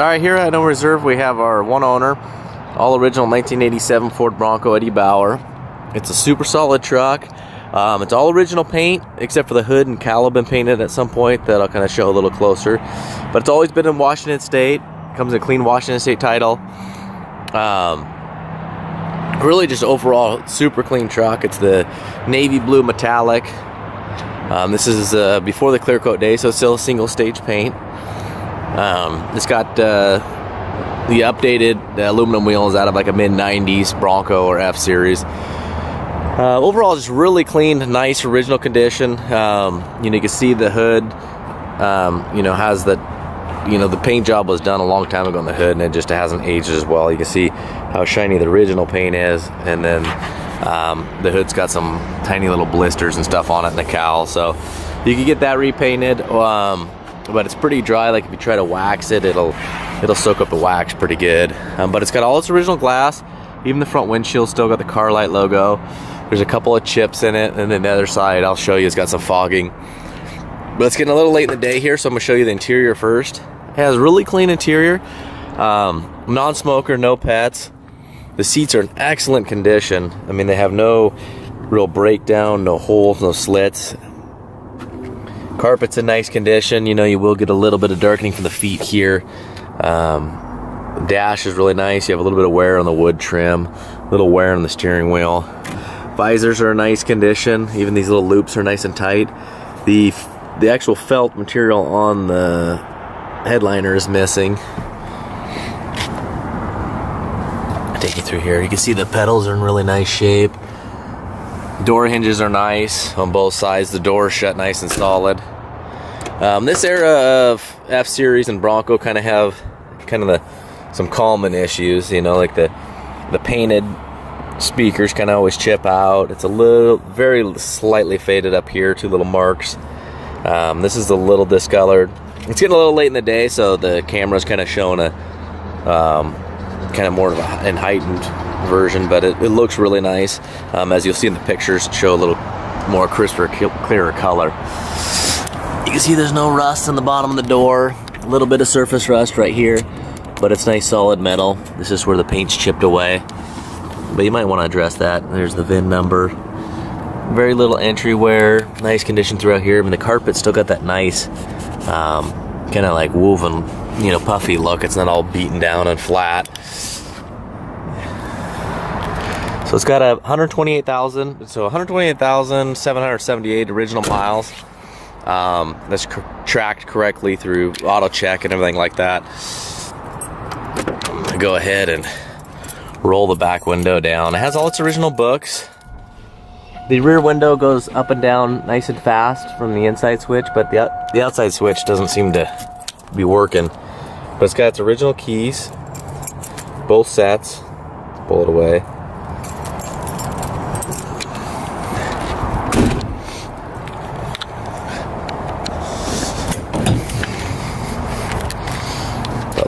Alright, here at No Reserve we have our one owner, all original 1987 Ford Bronco Eddie Bauer. It's a super solid truck. It's all original paint except for the hood and cowl have been painted at some point that I'll kind of show a little closer. But it's always been in Washington State. Comes in a clean Washington State title. Really just overall super clean truck. It's the navy blue metallic. This is before the clear coat day, so it's still a single stage paint. It's got the updated aluminum wheels out of like a mid-90s Bronco or F-Series. Overall, just really clean, nice, original condition. You can see the hood, has the paint job was done a long time ago on the hood, and it just hasn't aged as well. You can see how shiny the original paint is, and then the hood's got some tiny little blisters and stuff on it in the cowl. So you can get that repainted. But it's pretty dry. Like if you try to wax it, it'll soak up the wax pretty good. But it's got all its original glass. Even the front windshield still got the car light logo. There's a couple of chips in it, and then the other side I'll show you it's got some fogging. But it's getting a little late in the day here, so I'm gonna show you the interior first. It has really clean interior, non-smoker, no pets. The seats are in excellent condition. I mean, they have no real breakdown, no holes, no slits. Carpet's in nice condition. You will get a little bit of darkening from the feet here. Dash is really nice. You have a little bit of wear on the wood trim, a little wear on the steering wheel. Visors are in nice condition. Even these little loops are nice and tight. The actual felt material on the headliner is missing. I'll take you through here. You can see the pedals are in really nice shape. Door hinges are nice on both sides. The door is shut nice and solid. This era of F-Series and Bronco kind of have some common issues. Like the painted speakers kind of always chip out. It's very slightly faded up here. Two little marks. This is a little discolored. It's getting a little late in the day, so the camera's kind of showing a kind of more of an heightened version, but it looks really nice. As you'll see in the pictures, show a little more crisper, clearer color. You can see there's no rust on the bottom of the door. A little bit of surface rust right here, but it's nice solid metal. This is where the paint's chipped away, but you might want to address that. There's the VIN number. Very little entry wear. Nice condition throughout here. I mean, the carpet's still got that nice kind of like woven, puffy look. It's not all beaten down and flat. So it's got 128,778 original miles. That's tracked correctly through auto check and everything like that. I'm gonna go ahead and roll the back window down. It has all its original books. The rear window goes up and down nice and fast from the inside switch, but the outside switch doesn't seem to be working. But it's got its original keys, both sets. Let's pull it away.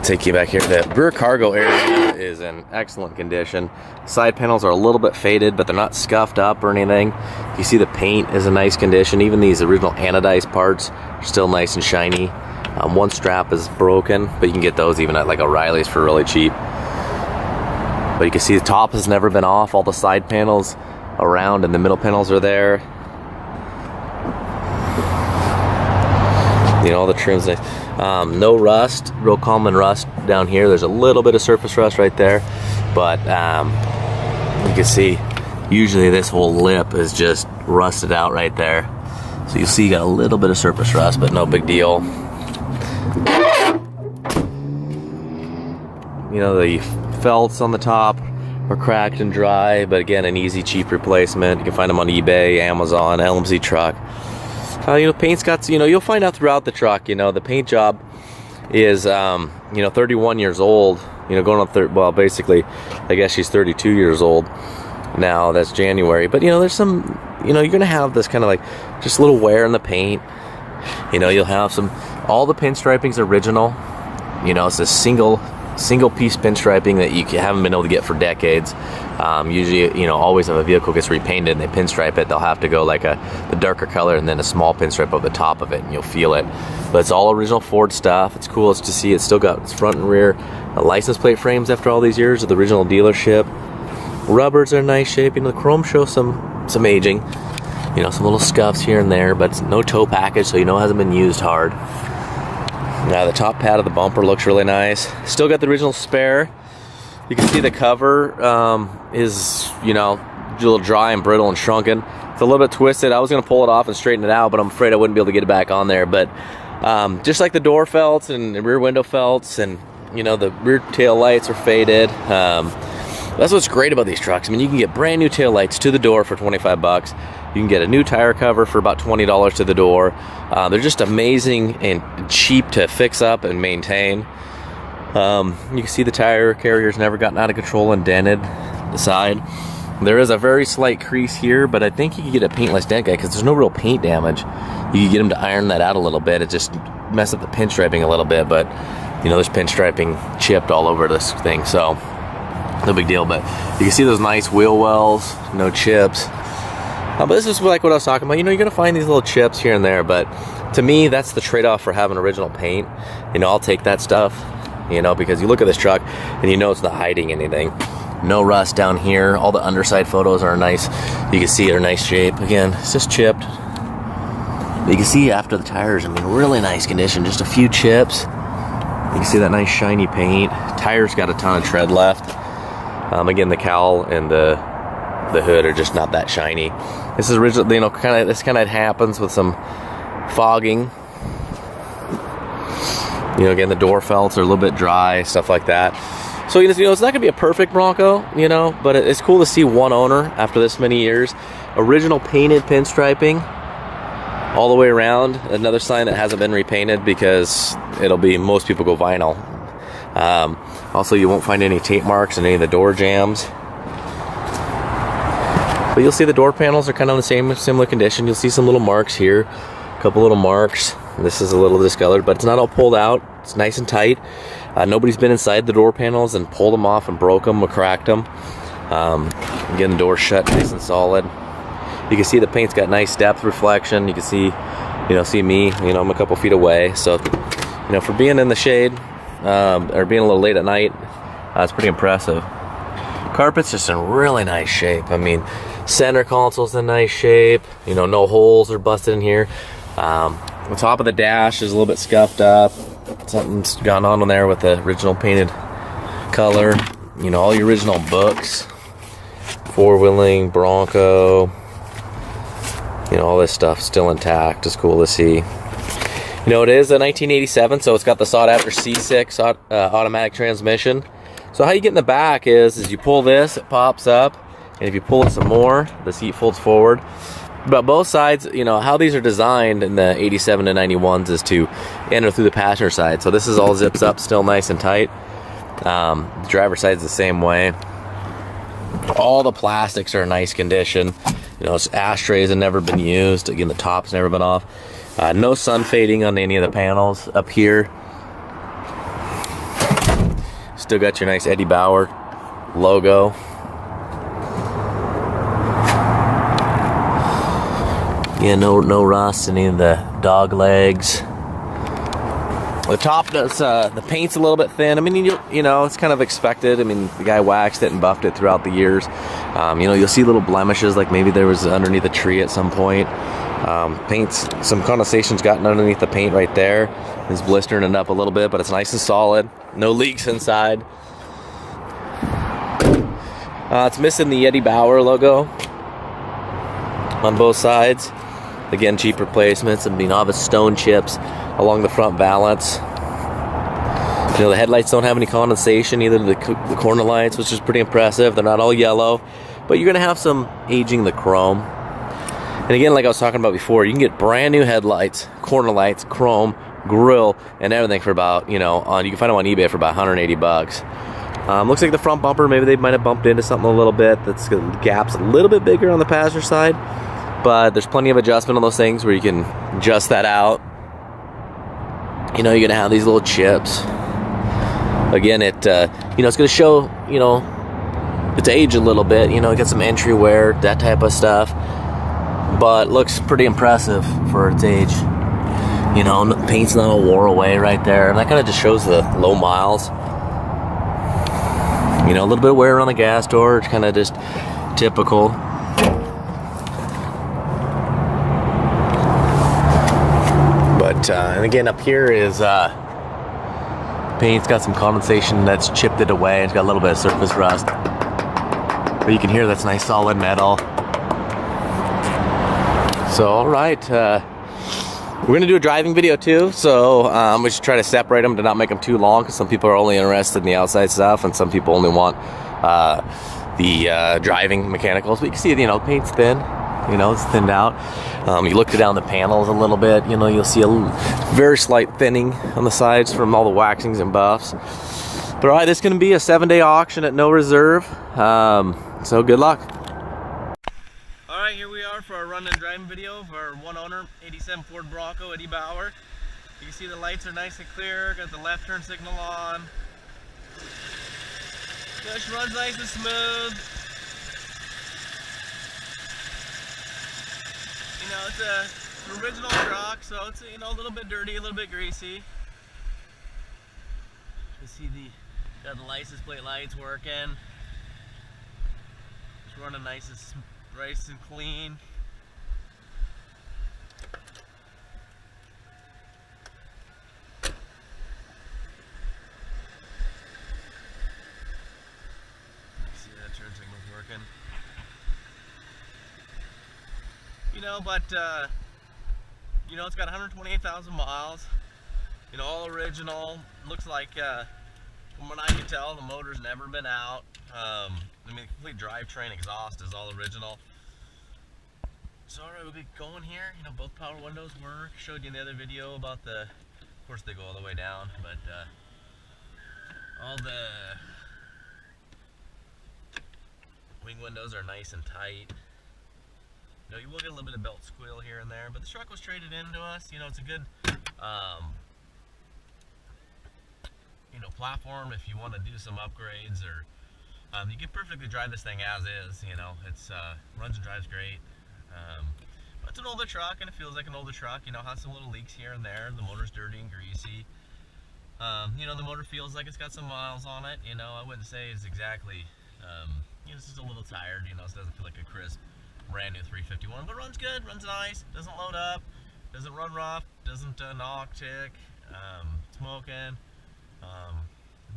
Take you back here. The rear cargo area is in excellent condition. Side panels are a little bit faded, but they're not scuffed up or anything. You see the paint is in nice condition. Even these original anodized parts are still nice and shiny. One strap is broken, but you can get those even at like O'Reilly's for really cheap. But you can see the top has never been off. All the side panels around and the middle panels are there. All the trims nice. No rust, real common rust down here. There's a little bit of surface rust right there, but you can see usually this whole lip is just rusted out right there. So you see you got a little bit of surface rust, but no big deal. The felts on the top are cracked and dry, but again, an easy, cheap replacement. You can find them on eBay, Amazon, LMZ Truck. Paint's got, you'll find out throughout the truck, the paint job is, 31 years old, going on well, basically, I guess she's 32 years old now. That's January. But, there's some, you're going to have this kind of like, just a little wear in the paint. You'll have all the pinstriping's original. It's a single single piece pinstriping that you haven't been able to get for decades. Usually, you know, always if a vehicle gets repainted and they pinstripe it, they'll have to go like the darker color and then a small pinstripe over the top of it, and you'll feel it. But it's all original Ford stuff. It's cool to see. It's still got its front and rear license plate frames after all these years of the original dealership. Rubbers are in nice shape. You know, the chrome shows some aging. You know, some little scuffs here and there, but it's no tow package, so you know it hasn't been used hard. Now the top pad of the bumper looks really nice. Still got the original spare. You can see the cover is, you know, a little dry and brittle and shrunken. It's a little bit twisted. I was gonna pull it off and straighten it out, but I'm afraid I wouldn't be able to get it back on there. But just like the door felts and the rear window felts, and you know, the rear tail lights are faded. That's what's great about these trucks. I mean, you can get brand new tail lights to the door for 25 bucks. You can get a new tire cover for about $20 to the door. They're just amazing and cheap to fix up and maintain. You can see the tire carrier's never gotten out of control and dented the side. There is a very slight crease here, but I think you can get a paintless dent guy because there's no real paint damage. You can get them to iron that out a little bit. It just messed up the pinstriping a little bit, but you know, there's pinstriping chipped all over this thing, so no big deal. But you can see those nice wheel wells, no chips. But this is like what I was talking about. You know, you're gonna find these little chips here and there, but to me, that's the trade-off for having original paint. You know, I'll take that stuff, you know, because you look at this truck and you know it's not hiding anything. No rust down here. All the underside photos are nice. You can see they're nice shape. Again, it's just chipped. But you can see after the tires, I mean, really nice condition. Just a few chips. You can see that nice shiny paint. Tires got a ton of tread left. Again, the cowl and the hood are just not that shiny. This is original, you know, this kind of happens with some fogging. You know, again, the door felts are a little bit dry, stuff like that. So, you know, it's not gonna be a perfect Bronco, you know, but it's cool to see one owner after this many years. Original painted pinstriping all the way around. Another sign that hasn't been repainted, because it'll be, most people go vinyl. Also, you won't find any tape marks in any of the door jambs. But you'll see the door panels are kind of in the similar condition. You'll see some little marks here, a couple little marks. This is a little discolored, but it's not all pulled out. It's nice and tight. Nobody's been inside the door panels and pulled them off and broke them or cracked them. Again, the door's shut, nice and solid. You can see the paint's got nice depth reflection. You can see, you know, me. You know, I'm a couple feet away, so you know, for being in the shade or being a little late at night, it's pretty impressive. Carpet's just in really nice shape. I mean, center console's in nice shape. You know, no holes are busted in here. The top of the dash is a little bit scuffed up. Something's gone on there with the original painted color. You know, all the original books, four-wheeling, Bronco, you know, all this stuff still intact. It's cool to see. You know, it is a 1987, so it's got the sought-after C6 automatic transmission. So how you get in the back is you pull this, it pops up, and if you pull it some more, the seat folds forward. But both sides, you know, how these are designed in the 87 to 91s is to enter through the passenger side. So this is all zips up, still nice and tight. The driver's side's the same way. All the plastics are in nice condition. You know, ashtrays have never been used. Again, the top's never been off. No sun fading on any of the panels up here. Still got your nice Eddie Bauer logo. Yeah, no rust in any of the dog legs. The top does, the paint's a little bit thin. I mean, you know, it's kind of expected. I mean, the guy waxed it and buffed it throughout the years. You know, you'll see little blemishes, like maybe there was underneath a tree at some point. Paint's, some condensation's gotten underneath the paint right there. It's blistering it up a little bit, but it's nice and solid. No leaks inside. It's missing the Eddie Bauer logo on both sides. Again, cheap replacements. I mean, all the stone chips along the front valance. You know, the headlights don't have any condensation, either the corner lights, which is pretty impressive. They're not all yellow, but you're gonna have some aging the chrome. And again, like I was talking about before, you can get brand new headlights, corner lights, chrome, grille, and everything for about, you know, you can find them on eBay for about 180 bucks. Looks like the front bumper, maybe they might have bumped into something a little bit. The gap's a little bit bigger on the passenger side, but there's plenty of adjustment on those things where you can adjust that out. You know, you're gonna have these little chips. Again, it you know, it's going to show, you know, its age a little bit. You know, got some entry wear, that type of stuff, but looks pretty impressive for its age. You know, the paint's not all wore away right there, and that kind of just shows the low miles. You know, a little bit of wear on the gas door, it's kind of just typical. But and again, up here is paint's got some condensation that's chipped it away. It's got a little bit of surface rust, but you can hear that's nice solid metal. So all right, we're gonna do a driving video too, so we should try to separate them to not make them too long, because some people are only interested in the outside stuff and some people only want the driving mechanicals. But you can see, you know, paint's thin, you know, it's thinned out. You look down the panels a little bit, you know, you'll see a very slight thinning on the sides from all the waxings and buffs. But all right, this is gonna be a 7-day auction at no reserve, so good luck. Alright, here we are for our run and driving video of our one owner 87 Ford Bronco, Eddie Bauer. You can see the lights are nice and clear, got the left turn signal on. Just runs nice and smooth. You know, it's an original truck, so it's, you know, a little bit dirty, a little bit greasy. You see got the license plate lights working. It's running nice and clean. See that turn signal's working. You know, but you know, it's got 128,000 miles. You know, all original. Looks like, from what I can tell, the motor's never been out. I mean, the complete drivetrain exhaust is all original. So alright, we'll be going here. You know, both power windows work. Showed you in the other video about of course they go all the way down, but all the wing windows are nice and tight. You know, you will get a little bit of belt squeal here and there, but the truck was traded into us. You know, it's a good you know, platform if you want to do some upgrades, or you can perfectly drive this thing as is. You know, it's runs and drives great. But it's an older truck, and it feels like an older truck. You know, has some little leaks here and there. The motor's dirty and greasy. You know, the motor feels like it's got some miles on it. You know, I wouldn't say it's exactly, you know, it's just a little tired. You know, it doesn't feel like a crisp, brand new 351, but runs good, runs nice, doesn't load up, doesn't run rough, doesn't knock, tick, smoking.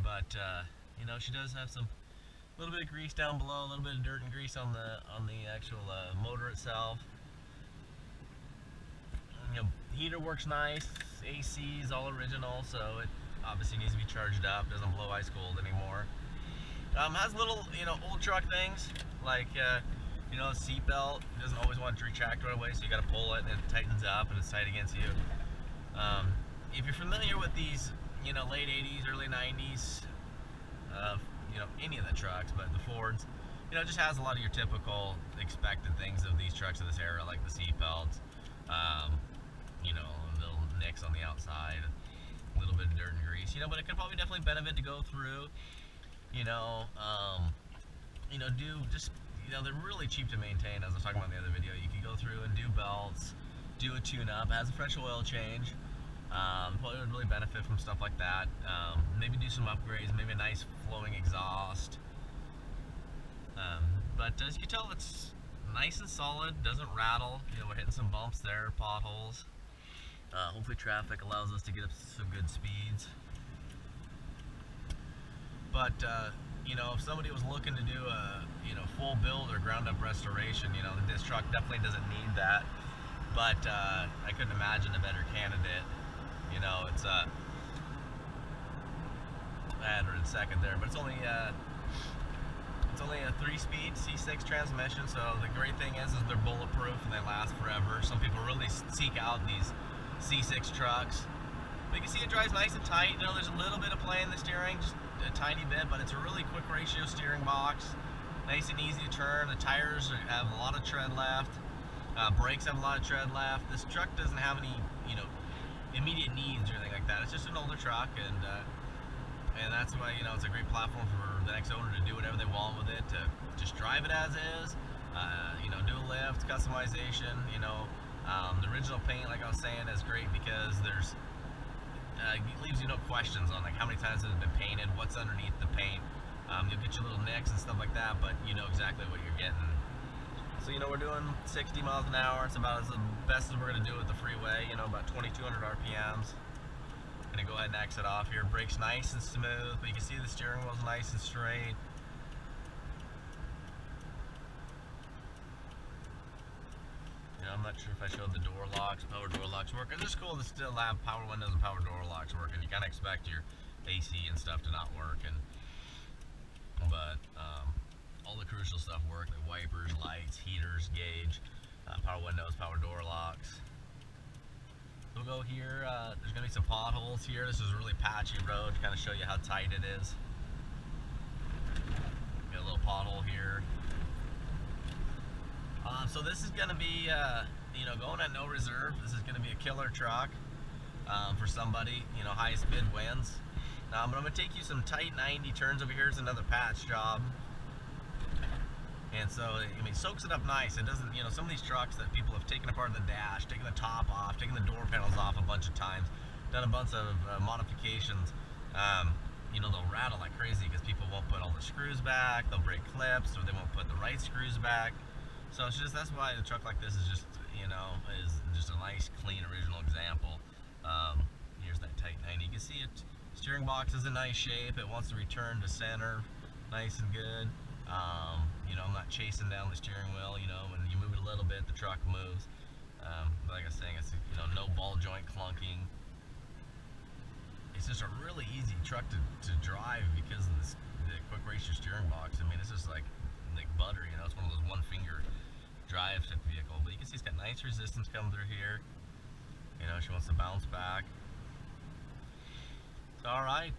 But you know, she does have some little bit of grease down below, a little bit of dirt and grease on the actual motor itself. You know, heater works nice, AC is all original, so it obviously needs to be charged up, doesn't blow ice cold anymore. Has little, you know, old truck things, like you know, seat belt doesn't always want to retract right away, so you got to pull it and it tightens up and it's tight against you. If you're familiar with these, you know, late 80s, early 90s, you know, any of the trucks, but the Fords, you know, it just has a lot of your typical expected things of these trucks of this era, like the seat belts, you know, little nicks on the outside, a little bit of dirt and grease, you know, but it could probably definitely benefit to go through, you know, do just, you know, they're really cheap to maintain, as I was talking about in the other video. You can go through and do belts, do a tune-up, has a fresh oil change. Probably would really benefit from stuff like that. Maybe do some upgrades, maybe a nice flowing exhaust. But as you can tell, it's nice and solid, doesn't rattle. You know, we're hitting some bumps there, potholes. Hopefully traffic allows us to get up some good speeds. But you know, if somebody was looking to do a, you know, full build or ground up restoration, you know, this truck definitely doesn't need that. But I couldn't imagine a better candidate. You know, it's I had her in second there, but it's only a 3-speed C6 transmission. So the great thing is they're bulletproof and they last forever. Some people really seek out these C6 trucks. But you can see it drives nice and tight. You know, there's a little bit of play in the steering, just a tiny bit, but it's a really quick ratio steering box. Nice and easy to turn. The tires have a lot of tread left. Brakes have a lot of tread left. This truck doesn't have any, you know, immediate needs or anything like that. It's just an older truck, and And that's why, you know, it's a great platform for the next owner to do whatever they want with it, to just drive it as is, you know, do a lift, customization, you know. The original paint, like I was saying, is great because there's it leaves you no questions on like how many times it has been painted, what's underneath the paint. You'll get your little nicks and stuff like that, but you know exactly what you're getting. So, you know, we're doing 60 miles an hour. It's about as the best as we're going to do with the freeway, you know, about 2,200 RPMs. Gonna go ahead and exit off here. Brakes nice and smooth, but you can see the steering wheel's nice and straight. You know, I'm not sure if I showed the door locks, power door locks working. It's cool to still have power windows and power door locks working. You kind of expect your AC and stuff to not work, but all the crucial stuff work, like wipers, lights, heaters, gauge, power windows, power door locks. We'll go here, there's going to be some potholes here. This is a really patchy road to kind of show you how tight it is. Got a little pothole here. So this is going to be, you know, going at no reserve. This is going to be a killer truck for somebody, you know, highest bid wins. But I'm going to take you some tight 90 turns over here. Here's another patch job. And so, I mean, soaks it up nice. It doesn't, you know, some of these trucks that people have taken apart the dash, taken the top off, taken the door panels off a bunch of times, done a bunch of modifications, you know, they'll rattle like crazy because people won't put all the screws back, they'll break clips, or they won't put the right screws back. So it's just, that's why a truck like this is just, you know, is just a nice, clean, original example. Here's that tight 90. You can see it, steering box is in nice shape. It wants to return to center, nice and good. You know, I'm not chasing down the steering wheel. You know, when you move it a little bit, the truck moves. Like I was saying, it's, you know, no ball joint clunking. It's just a really easy truck to drive because of this, the quick ratio steering box. I mean, it's just like butter, you know. It's one of those one finger drive type vehicle. But you can see it's got nice resistance coming through here. You know, she wants to bounce back. Alright,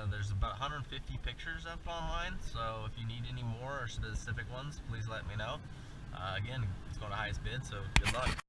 there's about 150 pictures up online, so if you need any more or specific ones, please let me know. Again, it's going to highest bid, so good luck.